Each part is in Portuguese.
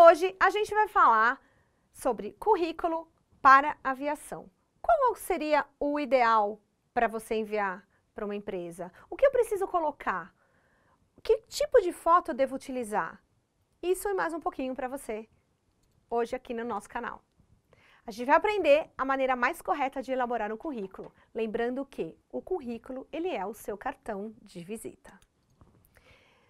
hoje a gente vai falar sobre currículo para aviação. Qual seria o ideal para você enviar para uma empresa? O que eu preciso colocar? Que tipo de foto eu devo utilizar? Isso e mais um pouquinho para você hoje aqui no nosso canal. A gente vai aprender a maneira mais correta de elaborar um currículo, lembrando que o currículo ele é o seu cartão de visita.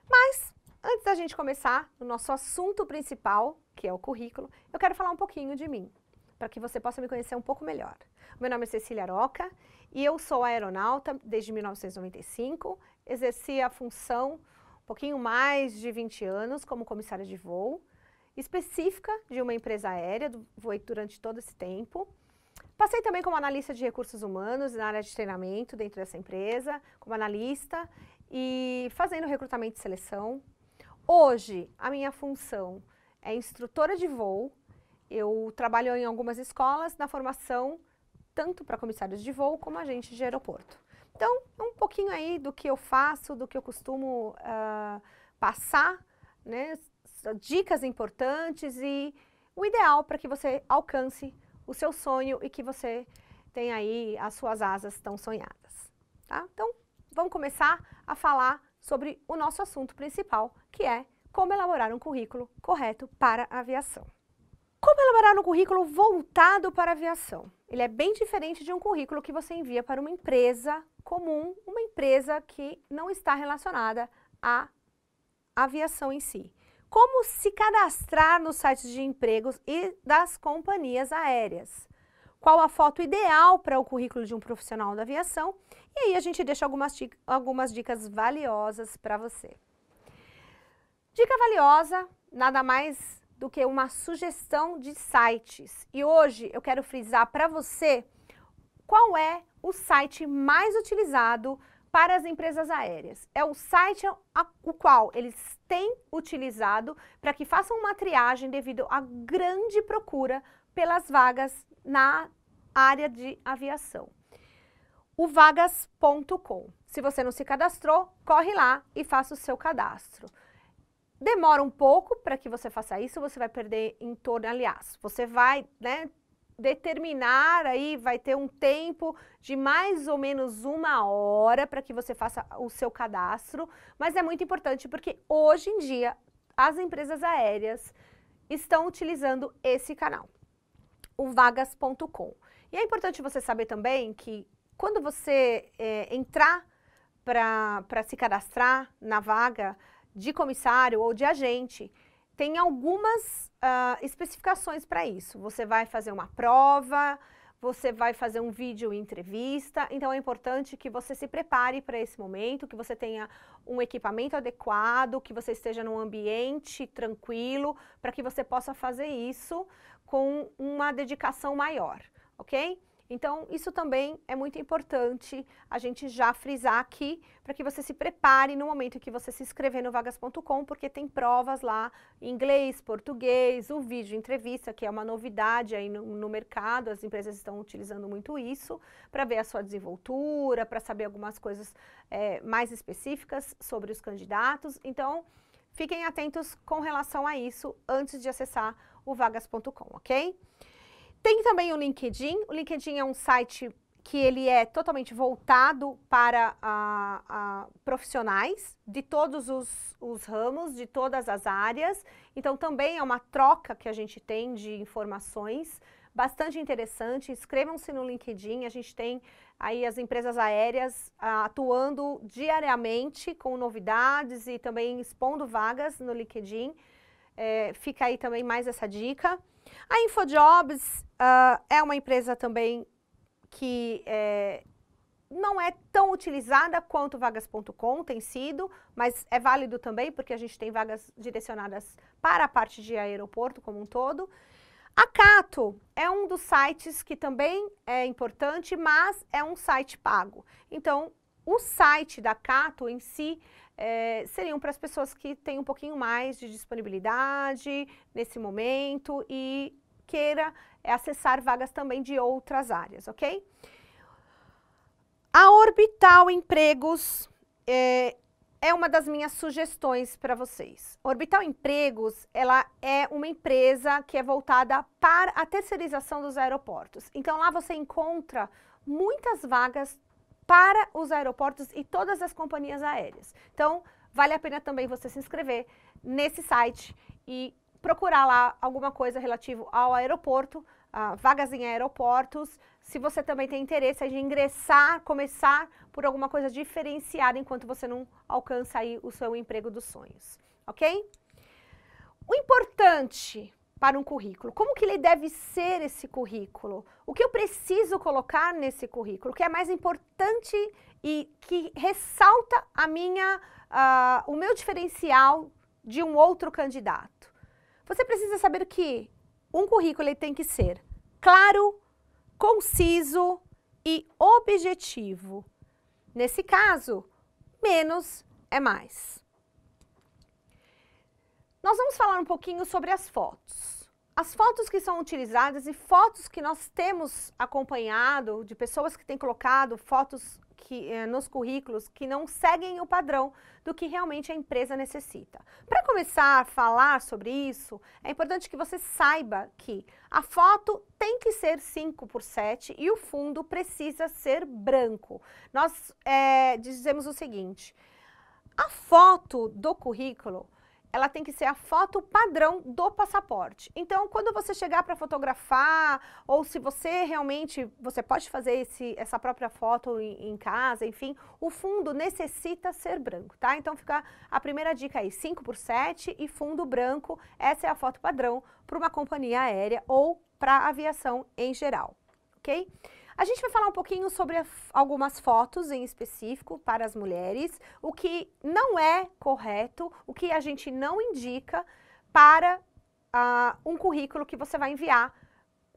Mas antes da gente começar o nosso assunto principal, que é o currículo, eu quero falar um pouquinho de mim, para que você possa me conhecer um pouco melhor. Meu nome é Cecília Aroca e eu sou aeronauta desde 1995, exerci a função um pouquinho mais de 20 anos como comissária de voo, específica de uma empresa aérea, voei durante todo esse tempo. Passei também como analista de recursos humanos na área de treinamento dentro dessa empresa, como analista e fazendo recrutamento e seleção. Hoje, a minha função é instrutora de voo. Eu trabalho em algumas escolas na formação, tanto para comissários de voo como agentes de aeroporto. Então, um pouquinho aí do que eu faço, do que eu costumo passar, né? Dicas importantes e o ideal para que você alcance o seu sonho e que você tenha aí as suas asas tão sonhadas, tá? Então, vamos começar a falar sobre o nosso assunto principal, que é como elaborar um currículo correto para a aviação. Como elaborar um currículo voltado para a aviação? Ele é bem diferente de um currículo que você envia para uma empresa comum, uma empresa que não está relacionada à aviação em si. Como se cadastrar nos sites de empregos e das companhias aéreas? Qual a foto ideal para o currículo de um profissional da aviação? E aí a gente deixa algumas dicas valiosas para você. Dica valiosa, nada mais do que uma sugestão de sites. E hoje eu quero frisar para você qual é o site mais utilizado para as empresas aéreas. É o site o qual eles têm utilizado para que façam uma triagem devido à grande procura pelas vagas na área de aviação. O vagas.com. Se você não se cadastrou, corre lá e faça o seu cadastro. Demora um pouco para que você faça isso, você vai perder em torno, aliás, você vai, determinar aí, vai ter um tempo de mais ou menos 1 hora para que você faça o seu cadastro, mas é muito importante porque hoje em dia as empresas aéreas estão utilizando esse canal, o vagas.com. E é importante você saber também que quando você entrar para se cadastrar na vaga de comissário ou de agente, tem algumas especificações para isso. Você vai fazer uma prova, você vai fazer um vídeo entrevista, então é importante que você se prepare para esse momento, que você tenha um equipamento adequado, que você esteja num ambiente tranquilo, para que você possa fazer isso com uma dedicação maior, ok? Então, isso também é muito importante a gente já frisar aqui, para que você se prepare no momento que você se inscrever no vagas.com, porque tem provas lá em inglês, português, o vídeo entrevista, que é uma novidade aí no mercado, as empresas estão utilizando muito isso, para ver a sua desenvoltura, para saber algumas coisas mais específicas sobre os candidatos. Então, fiquem atentos com relação a isso antes de acessar o vagas.com, ok? Tem também o LinkedIn é um site que ele é totalmente voltado para profissionais de todos os ramos, de todas as áreas, então também é uma troca que a gente tem de informações, bastante interessante. Inscrevam-se no LinkedIn, a gente tem aí as empresas aéreas atuando diariamente com novidades e também expondo vagas no LinkedIn, fica aí também mais essa dica. A InfoJobs é uma empresa também que não é tão utilizada quanto vagas.com tem sido, mas é válido também porque a gente tem vagas direcionadas para a parte de aeroporto como um todo. A Cato é um dos sites que também é importante, mas é um site pago. Então, o site da Cato em si seriam para as pessoas que têm um pouquinho mais de disponibilidade nesse momento e queira acessar vagas também de outras áreas, ok? A Orbital Empregos é uma das minhas sugestões para vocês. Orbital Empregos, ela é uma empresa que é voltada para a terceirização dos aeroportos. Então, lá você encontra muitas vagas para os aeroportos e todas as companhias aéreas. Então, vale a pena também você se inscrever nesse site e procurar lá alguma coisa relativa ao aeroporto, vagas em aeroportos. Se você também tem interesse de ingressar, começar por alguma coisa diferenciada enquanto você não alcança aí o seu emprego dos sonhos, ok? O importante para um currículo, como que ele deve ser esse currículo? O que eu preciso colocar nesse currículo? O que é mais importante e que ressalta o meu diferencial de um outro candidato? Você precisa saber que um currículo ele tem que ser claro, conciso e objetivo. Nesse caso, menos é mais. Nós vamos falar um pouquinho sobre as fotos. As fotos que são utilizadas e fotos que nós temos acompanhado de pessoas que têm colocado fotos nos currículos que não seguem o padrão do que realmente a empresa necessita. Para começar a falar sobre isso, é importante que você saiba que a foto tem que ser 5:7 e o fundo precisa ser branco. Nós dizemos o seguinte, a foto do currículo, ela tem que ser a foto padrão do passaporte. Então, quando você chegar para fotografar, ou se você realmente, você pode fazer essa própria foto em casa, enfim, o fundo necessita ser branco, tá? Então, fica a primeira dica aí, 5:7 e fundo branco, essa é a foto padrão para uma companhia aérea ou para aviação em geral, ok? A gente vai falar um pouquinho sobre algumas fotos em específico para as mulheres, o que não é correto, o que a gente não indica para um currículo que você vai enviar,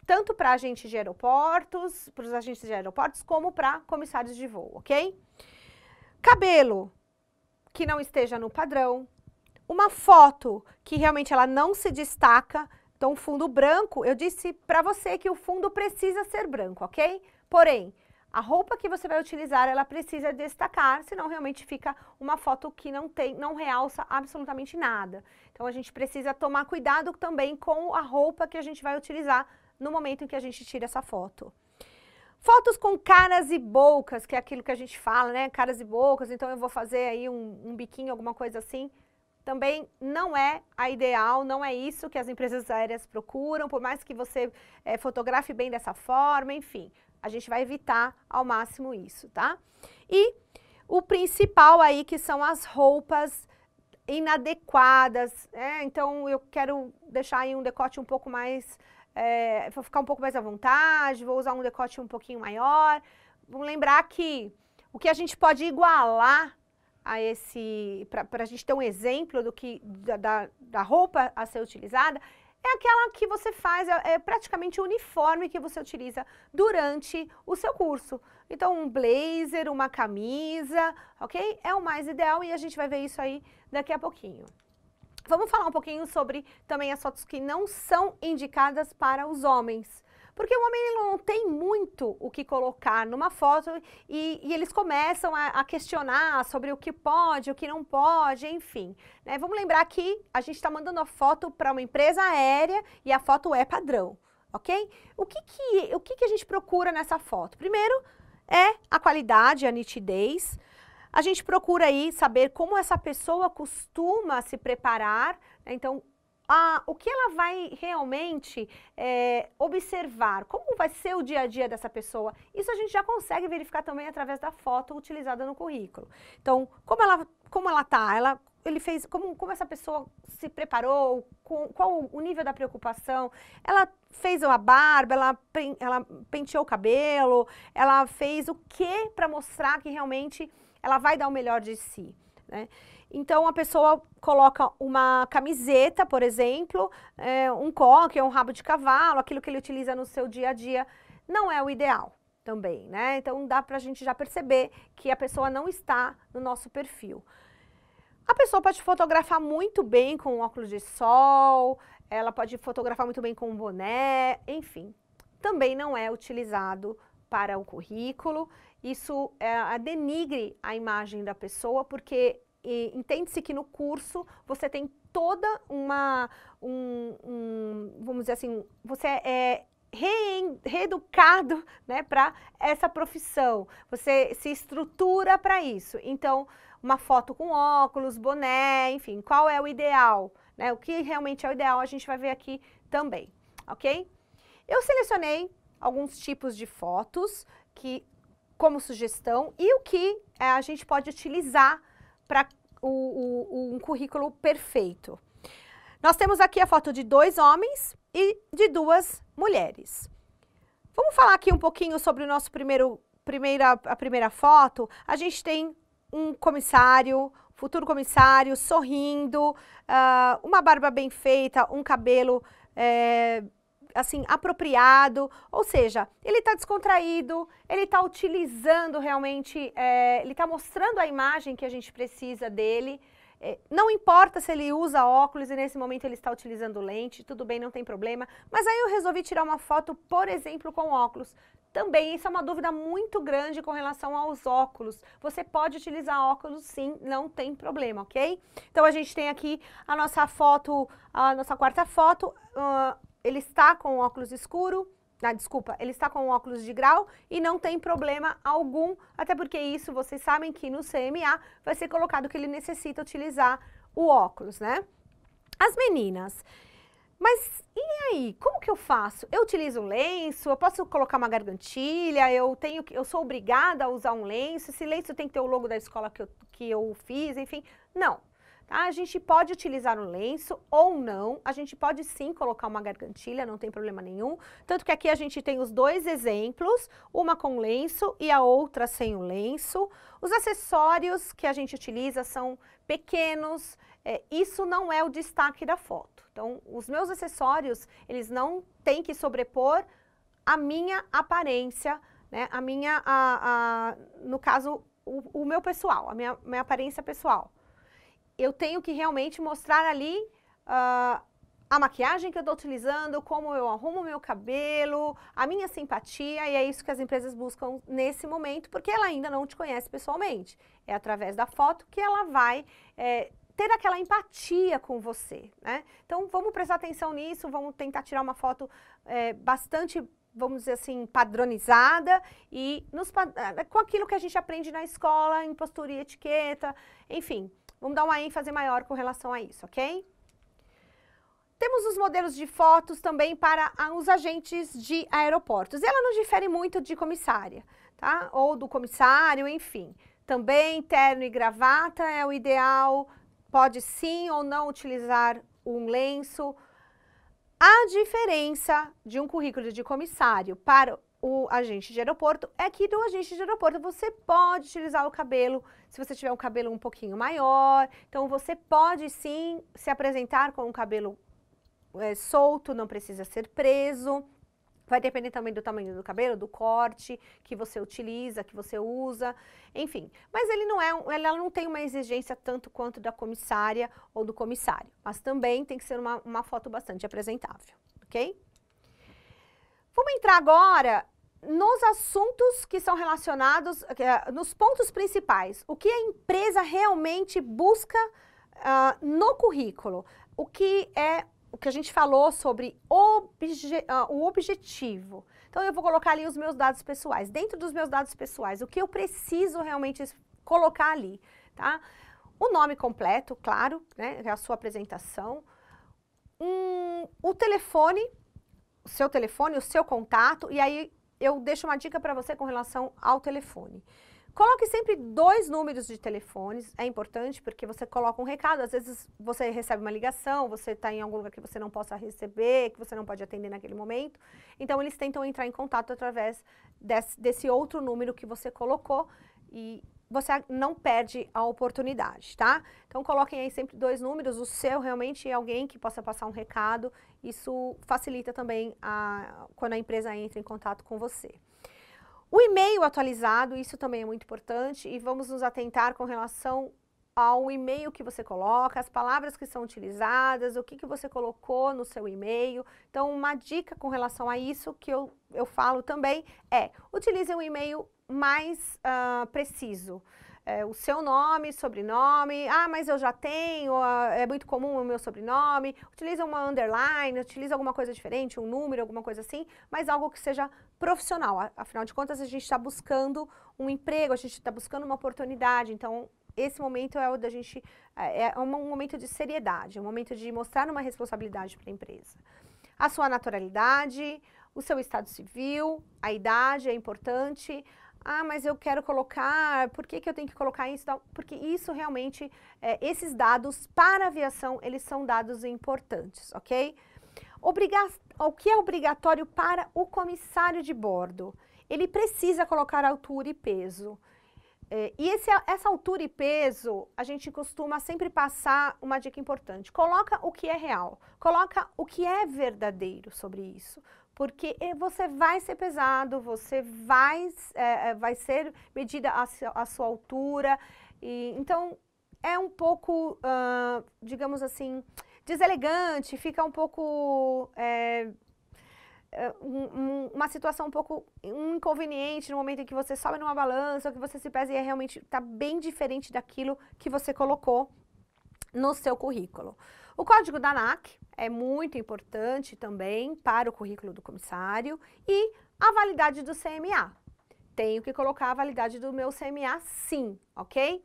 tanto para agentes de aeroportos, para os agentes de aeroportos, como para comissários de voo, ok? Cabelo que não esteja no padrão, uma foto que realmente ela não se destaca. Então, fundo branco, eu disse para você que o fundo precisa ser branco, ok? Porém, a roupa que você vai utilizar, ela precisa destacar, senão realmente fica uma foto que não realça absolutamente nada. Então, a gente precisa tomar cuidado também com a roupa que a gente vai utilizar no momento em que a gente tira essa foto. Fotos com caras e bocas, que é aquilo que a gente fala, né? Caras e bocas, então eu vou fazer aí um biquinho, alguma coisa assim. Também não é a ideal, não é isso que as empresas aéreas procuram, por mais que você fotografe bem dessa forma, enfim, a gente vai evitar ao máximo isso, tá? E o principal aí que são as roupas inadequadas, então eu quero deixar aí um decote um pouco mais, vou ficar um pouco mais à vontade, vou usar um decote um pouquinho maior. Vamos lembrar que o que a gente pode igualar para a gente ter um exemplo da roupa a ser utilizada, é aquela que você faz, é praticamente o uniforme que você utiliza durante o seu curso. Então, um blazer, uma camisa, ok? É o mais ideal e a gente vai ver isso aí daqui a pouquinho. Vamos falar um pouquinho sobre também as fotos que não são indicadas para os homens. Porque o homem ele não tem muito o que colocar numa foto e eles começam a questionar sobre o que pode, o que não pode, enfim. Né? Vamos lembrar que a gente está mandando a foto para uma empresa aérea e a foto é padrão, ok? O que a gente procura nessa foto? Primeiro é a qualidade, a nitidez. A gente procura aí saber como essa pessoa costuma se preparar, né? Então, o que ela vai realmente observar, como vai ser o dia a dia dessa pessoa, isso a gente já consegue verificar também através da foto utilizada no currículo. Então, como ela tá, ele fez, como essa pessoa se preparou, qual o nível da preocupação, ela fez a barba, ela penteou o cabelo, ela fez o que para mostrar que realmente ela vai dar o melhor de si, né? Então, a pessoa coloca uma camiseta, por exemplo, um coque, um rabo de cavalo, aquilo que ele utiliza no seu dia a dia, não é o ideal também, né? Então, dá pra gente já perceber que a pessoa não está no nosso perfil. A pessoa pode fotografar muito bem com óculos de sol, ela pode fotografar muito bem com um boné, enfim. Também não é utilizado para o currículo, isso denigre a imagem da pessoa, porque entende-se que no curso você tem toda vamos dizer assim, você é reeducado, né, para essa profissão, você se estrutura para isso. Então, uma foto com óculos, boné, enfim, qual é o ideal, né? O que realmente é o ideal a gente vai ver aqui também, ok? Eu selecionei alguns tipos de fotos como sugestão e o que a gente pode utilizar para um currículo perfeito. Nós temos aqui a foto de 2 homens e de 2 mulheres. Vamos falar aqui um pouquinho sobre o nosso a primeira foto. A gente tem um comissário, futuro comissário, sorrindo, uma barba bem feita, um cabelo assim, apropriado, ou seja, ele está descontraído, ele está utilizando realmente, ele está mostrando a imagem que a gente precisa dele. Não importa se ele usa óculos e nesse momento ele está utilizando lente, tudo bem, não tem problema. Mas aí eu resolvi tirar uma foto, por exemplo, com óculos. Também isso é uma dúvida muito grande com relação aos óculos. Você pode utilizar óculos sim, não tem problema, ok? Então a gente tem aqui a nossa foto, a nossa quarta foto, ele está com óculos escuro. Desculpa, ele está com óculos de grau e não tem problema algum, até porque isso vocês sabem que no CMA vai ser colocado que ele necessita utilizar o óculos, né? As meninas, mas e aí, como que eu faço? Eu utilizo um lenço, eu posso colocar uma gargantilha, eu sou obrigada a usar um lenço, esse lenço tem que ter o logo da escola que eu fiz, enfim, não. Tá? A gente pode utilizar um lenço ou não, a gente pode sim colocar uma gargantilha, não tem problema nenhum. Tanto que aqui a gente tem os 2 exemplos, uma com lenço e a outra sem o lenço. Os acessórios que a gente utiliza são pequenos, isso não é o destaque da foto. Então, os meus acessórios, eles não têm que sobrepor a minha aparência, né? No caso, o meu pessoal, a minha aparência pessoal. Eu tenho que realmente mostrar ali a maquiagem que eu estou utilizando, como eu arrumo o meu cabelo, a minha simpatia, e é isso que as empresas buscam nesse momento, porque ela ainda não te conhece pessoalmente. É através da foto que ela vai ter aquela empatia com você, né? Então, vamos prestar atenção nisso, vamos tentar tirar uma foto bastante, vamos dizer assim, padronizada e com aquilo que a gente aprende na escola, em postura e etiqueta, enfim. Vamos dar uma ênfase maior com relação a isso, ok? Temos os modelos de fotos também para os agentes de aeroportos. Ela não difere muito de comissária, tá? Ou do comissário, enfim. Também terno e gravata é o ideal, pode sim ou não utilizar um lenço. A diferença de um currículo de comissário para o agente de aeroporto é que do agente de aeroporto você pode utilizar o cabelo, se você tiver um cabelo um pouquinho maior, então você pode sim se apresentar com um cabelo solto, não precisa ser preso, vai depender também do tamanho do cabelo, do corte que você utiliza, que você usa, enfim. Mas ela não tem uma exigência tanto quanto da comissária ou do comissário, mas também tem que ser uma foto bastante apresentável, ok? Vamos entrar agora nos assuntos que são relacionados, nos pontos principais, o que a empresa realmente busca no currículo, o que a gente falou sobre o objetivo. Então, eu vou colocar ali os meus dados pessoais. Dentro dos meus dados pessoais, o que eu preciso realmente colocar ali, tá? O nome completo, claro, né, a sua apresentação, o telefone, o seu contato, e aí eu deixo uma dica para você com relação ao telefone. Coloque sempre 2 números de telefones, é importante porque você coloca um recado, às vezes você recebe uma ligação, você está em algum lugar que você não possa receber, que você não pode atender naquele momento, então eles tentam entrar em contato através desse outro número que você colocou e você não perde a oportunidade, tá? Então coloquem aí sempre 2 números, o seu realmente é alguém que possa passar um recado, isso facilita também quando a empresa entra em contato com você. O e-mail atualizado, isso também é muito importante e vamos nos atentar com relação ao e-mail que você coloca, as palavras que são utilizadas, o que você colocou no seu e-mail. Então, uma dica com relação a isso que eu falo também utilize um e-mail mais preciso. o seu nome, sobrenome, mas eu já tenho, é muito comum o meu sobrenome, utiliza uma underline, utiliza alguma coisa diferente, um número, alguma coisa assim, mas algo que seja profissional. Afinal de contas, a gente está buscando um emprego, a gente está buscando uma oportunidade, então esse momento é o da gente, é um momento de seriedade, é um momento de mostrar uma responsabilidade para a empresa. A sua naturalidade, o seu estado civil, a idade é importante. Mas eu quero colocar, por que eu tenho que colocar isso? Porque isso realmente, esses dados para a aviação, eles são dados importantes, ok? O que é obrigatório para o comissário de bordo? Ele precisa colocar altura e peso. E essa altura e peso, a gente costuma sempre passar uma dica importante. Coloca o que é real, coloca o que é verdadeiro sobre isso. Porque você vai ser pesado, você vai ser medida a sua altura. Então, é um pouco, digamos assim, deselegante, fica um pouco... uma situação um inconveniente no momento em que você sobe numa balança, ou que você se pesa e realmente está bem diferente daquilo que você colocou no seu currículo. O código da ANAC é muito importante também para o currículo do comissário e a validade do CMA. Tenho que colocar a validade do meu CMA sim, ok?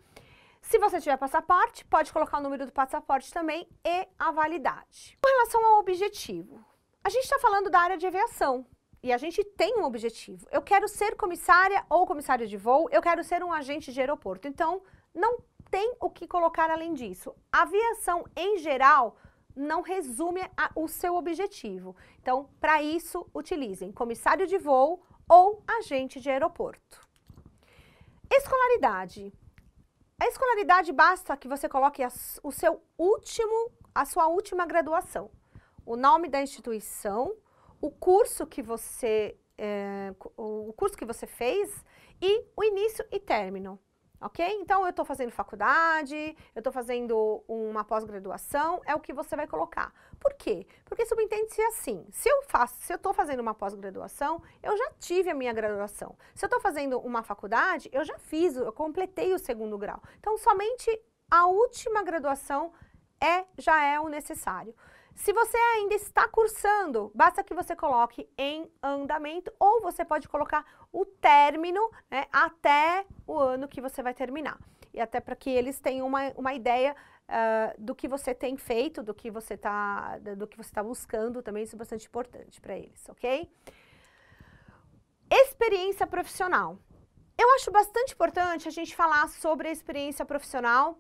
Se você tiver passaporte, pode colocar o número do passaporte também e a validade. Com relação ao objetivo, a gente está falando da área de aviação e a gente tem um objetivo. Eu quero ser comissária ou comissário de voo, eu quero ser um agente de aeroporto. Então, não tem o que colocar além disso. A aviação, em geral, não resume o seu objetivo. Então, para isso, utilizem comissário de voo ou agente de aeroporto. Escolaridade. A escolaridade basta que você coloque a sua última graduação. O nome da instituição, o curso que você fez e o início e término, ok? Então, eu estou fazendo faculdade, eu estou fazendo uma pós-graduação, é o que você vai colocar. Por quê? Porque subentende-se assim, se eu estou fazendo uma pós-graduação, eu já tive a minha graduação. Se eu estou fazendo uma faculdade, eu completei o 2º grau. Então, somente a última graduação já é o necessário. Se você ainda está cursando, basta que você coloque em andamento ou você pode colocar o término, né, até o ano que você vai terminar. E até para que eles tenham uma ideia do que você tem feito, do que você tá buscando também, isso é bastante importante para eles, ok? Experiência profissional. Eu acho bastante importante a gente falar sobre a experiência profissional.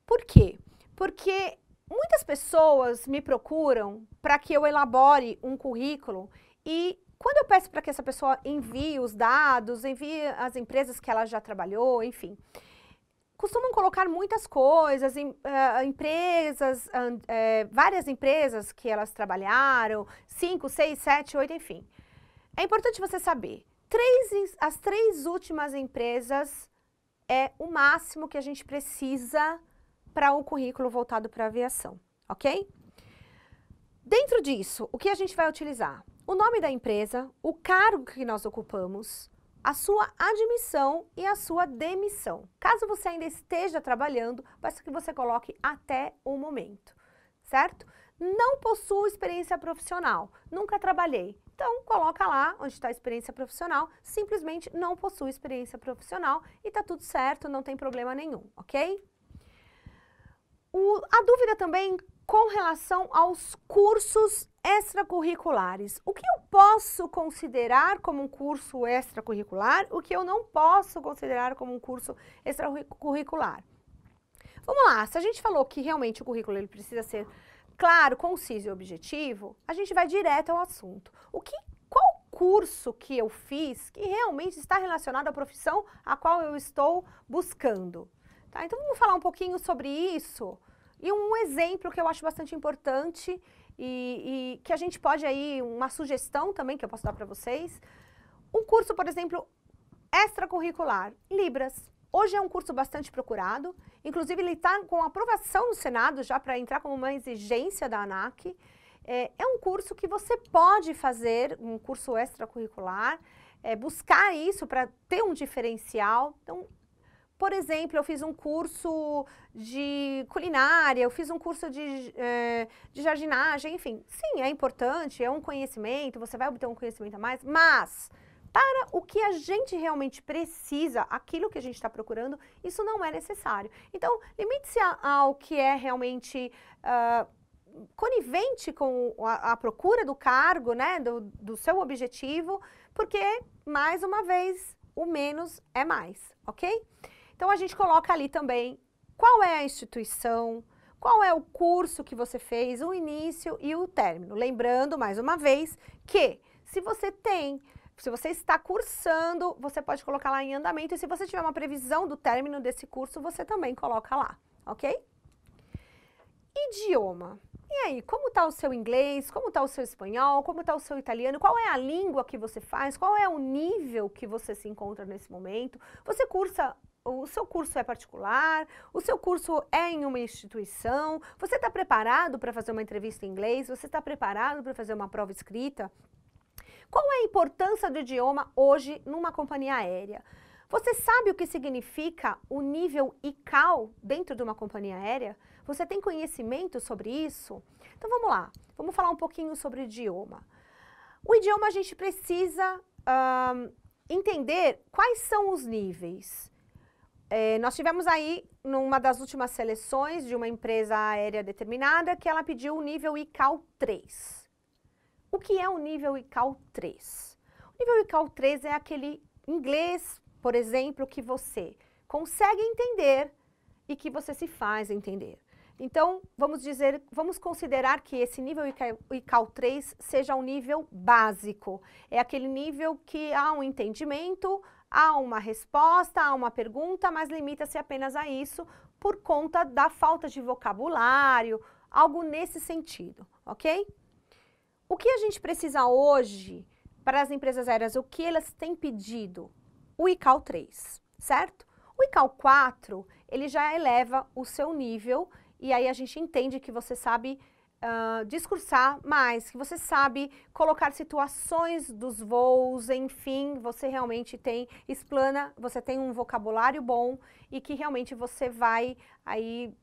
Por quê? Porque muitas pessoas me procuram para que eu elabore um currículo e quando eu peço para que essa pessoa envie os dados, envie as empresas que ela já trabalhou, enfim, costumam colocar muitas coisas, várias empresas que elas trabalharam, 5, 6, 7, 8, enfim. É importante você saber, as 3 últimas empresas é o máximo que a gente precisa para um currículo voltado para a aviação, ok? Dentro disso, o que a gente vai utilizar? O nome da empresa, o cargo que nós ocupamos, a sua admissão e a sua demissão. Caso você ainda esteja trabalhando, basta que você coloque até o momento, certo? Não possuo experiência profissional, nunca trabalhei. Então, coloca lá onde está a experiência profissional, simplesmente não possui experiência profissional e tá tudo certo, não tem problema nenhum, ok? A dúvida também com relação aos cursos extracurriculares. O que eu posso considerar como um curso extracurricular, o que eu não posso considerar como um curso extracurricular? Vamos lá, se a gente falou que realmente o currículo ele precisa ser claro, conciso e objetivo, a gente vai direto ao assunto. Qual curso que eu fiz que realmente está relacionado à profissão a qual eu estou buscando? Tá, então, vamos falar um pouquinho sobre isso e um exemplo que eu acho bastante importante e que a gente pode aí, uma sugestão também que eu posso dar para vocês. Um curso, por exemplo, extracurricular, Libras. Hoje é um curso bastante procurado, inclusive ele está com aprovação no Senado já para entrar como uma exigência da ANAC. É um curso que você pode fazer, um curso extracurricular, buscar isso para ter um diferencial. Então, por exemplo, eu fiz um curso de culinária, eu fiz um curso de jardinagem, enfim. Sim, é importante, é um conhecimento, você vai obter um conhecimento a mais, mas para o que a gente realmente precisa, aquilo que a gente está procurando, isso não é necessário. Então, limite-se ao que é realmente conivente com a procura do cargo, né, do seu objetivo, porque, mais uma vez, o menos é mais, ok? Então, a gente coloca ali também qual é a instituição, qual é o curso que você fez, o início e o término. Lembrando, mais uma vez, que se você está cursando, você pode colocar lá em andamento, e se você tiver uma previsão do término desse curso, você também coloca lá, ok? Idioma. E aí, como está o seu inglês, como está o seu espanhol, como está o seu italiano, qual é a língua que você faz, qual é o nível que você se encontra nesse momento? Você cursa, o seu curso é particular, o seu curso é em uma instituição, você está preparado para fazer uma entrevista em inglês, você está preparado para fazer uma prova escrita? Qual é a importância do idioma hoje numa companhia aérea? Você sabe o que significa o nível ICAO dentro de uma companhia aérea? Você tem conhecimento sobre isso? Então vamos lá, vamos falar um pouquinho sobre o idioma. O idioma a gente precisa entender quais são os níveis. Nós tivemos aí, numa das últimas seleções de uma empresa aérea determinada, que ela pediu o nível ICAO 3. O que é o nível ICAO 3? O nível ICAO 3 é aquele inglês, por exemplo, que você consegue entender e que você se faz entender. Então, vamos considerar que esse nível ICAO 3 seja um nível básico. É aquele nível que há um entendimento, há uma resposta, há uma pergunta, mas limita-se apenas a isso por conta da falta de vocabulário, algo nesse sentido, ok? O que a gente precisa hoje para as empresas aéreas, o que elas têm pedido? O ICAO 3, certo? O ICAO 4, ele já eleva o seu nível e aí a gente entende que você sabe discursar mais, que você sabe colocar situações dos voos, enfim, você realmente explana, você tem um vocabulário bom e que realmente você vai aí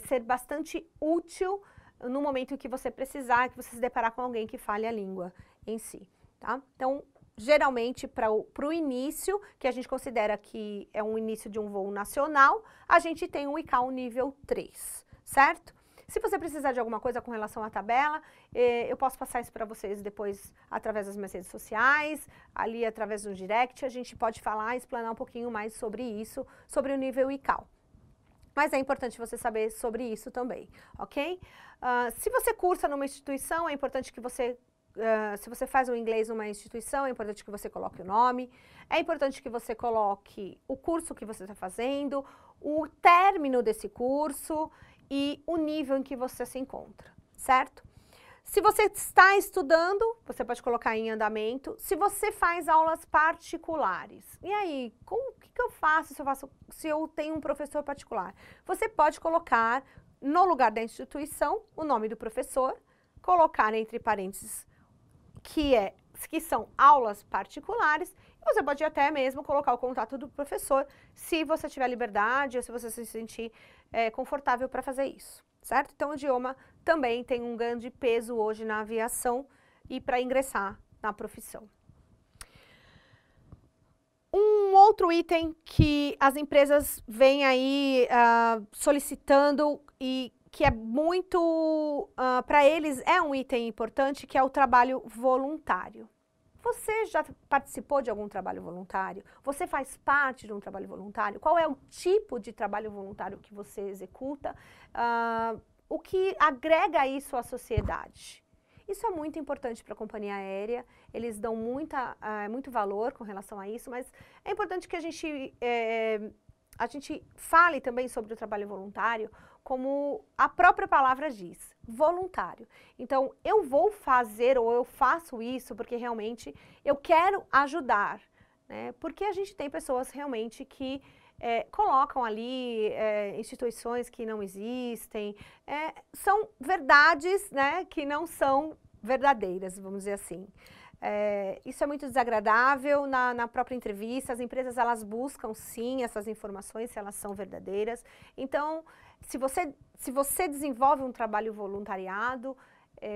ser bastante útil no momento em que você precisar, que você se deparar com alguém que fale a língua em si, tá? Então, geralmente, para o início, que a gente considera que é um início de um voo nacional, a gente tem um ICAO nível 3, certo? Se você precisar de alguma coisa com relação à tabela, eu posso passar isso para vocês depois através das minhas redes sociais, ali através do direct, a gente pode falar e explanar um pouquinho mais sobre isso, sobre o nível ICAO. Mas é importante você saber sobre isso também, ok? Se você cursa numa instituição, é importante que você, se você faz o inglês numa instituição, é importante que você coloque o nome, é importante que você coloque o curso que você está fazendo, o término desse curso e o nível em que você se encontra, certo? Se você está estudando, você pode colocar em andamento. Se você faz aulas particulares, e aí, o que eu faço se eu tenho um professor particular? Você pode colocar no lugar da instituição o nome do professor, colocar entre parênteses que são aulas particulares, e você pode até mesmo colocar o contato do professor, se você tiver liberdade ou se você se sentir confortável para fazer isso, certo? Então, o idioma também tem um grande peso hoje na aviação e para ingressar na profissão. Um outro item que as empresas vêm aí solicitando e que é muito, para eles é um item importante, que é o trabalho voluntário. Você já participou de algum trabalho voluntário? Você faz parte de um trabalho voluntário? Qual é o tipo de trabalho voluntário que você executa? O que agrega isso à sociedade? Isso é muito importante para a companhia aérea, eles dão muito valor com relação a isso, mas é importante que a gente fale também sobre o trabalho voluntário, como a própria palavra diz, voluntário. Então, eu vou fazer ou eu faço isso porque realmente eu quero ajudar, né? Porque a gente tem pessoas realmente que colocam ali instituições que não existem, são verdades, né, que não são verdadeiras, vamos dizer assim. Isso é muito desagradável na própria entrevista. As empresas, elas buscam sim essas informações, se elas são verdadeiras. Então, se você desenvolve um trabalho voluntariado,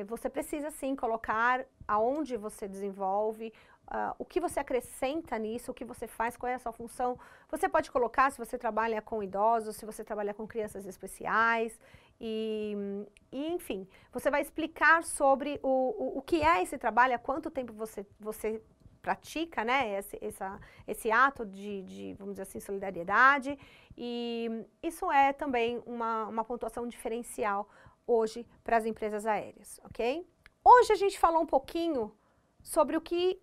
você precisa sim colocar aonde você desenvolve, o que você acrescenta nisso, o que você faz, qual é a sua função. Você pode colocar se você trabalha com idosos, se você trabalha com crianças especiais, enfim, você vai explicar sobre o que é esse trabalho, há quanto tempo você pratica, né, esse ato de, vamos dizer assim, solidariedade, e isso é também uma pontuação diferencial hoje para as empresas aéreas, ok? Hoje a gente falou um pouquinho sobre o que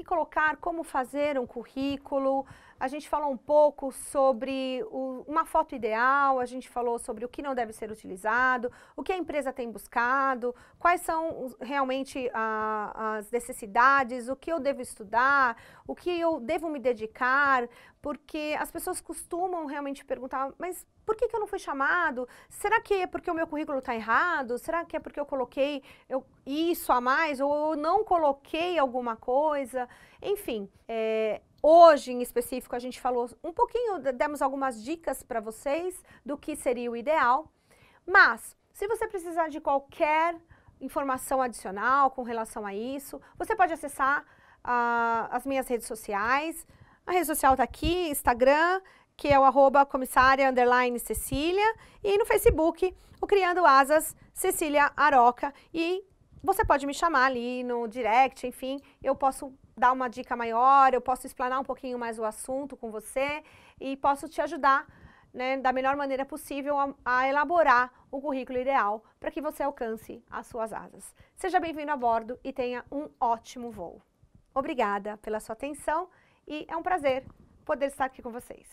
colocar, como fazer um currículo, a gente falou um pouco sobre uma foto ideal, a gente falou sobre o que não deve ser utilizado, o que a empresa tem buscado, quais são realmente as necessidades, o que eu devo estudar, o que eu devo me dedicar, porque as pessoas costumam realmente perguntar, mas por que eu não fui chamado? Será que é porque o meu currículo está errado? Será que é porque eu coloquei isso a mais? Ou eu não coloquei alguma coisa? Enfim, hoje em específico a gente falou um pouquinho, demos algumas dicas para vocês do que seria o ideal. Mas, se você precisar de qualquer informação adicional com relação a isso, você pode acessar as minhas redes sociais. A rede social está aqui, Instagram, que é o @comissária_Cecília, e no Facebook, o Criando Asas, Cecília Aroca, e você pode me chamar ali no direct, enfim, eu posso dar uma dica maior, eu posso explanar um pouquinho mais o assunto com você e posso te ajudar, né, da melhor maneira possível a elaborar o currículo ideal para que você alcance as suas asas. Seja bem-vindo a bordo e tenha um ótimo voo. Obrigada pela sua atenção e é um prazer poder estar aqui com vocês.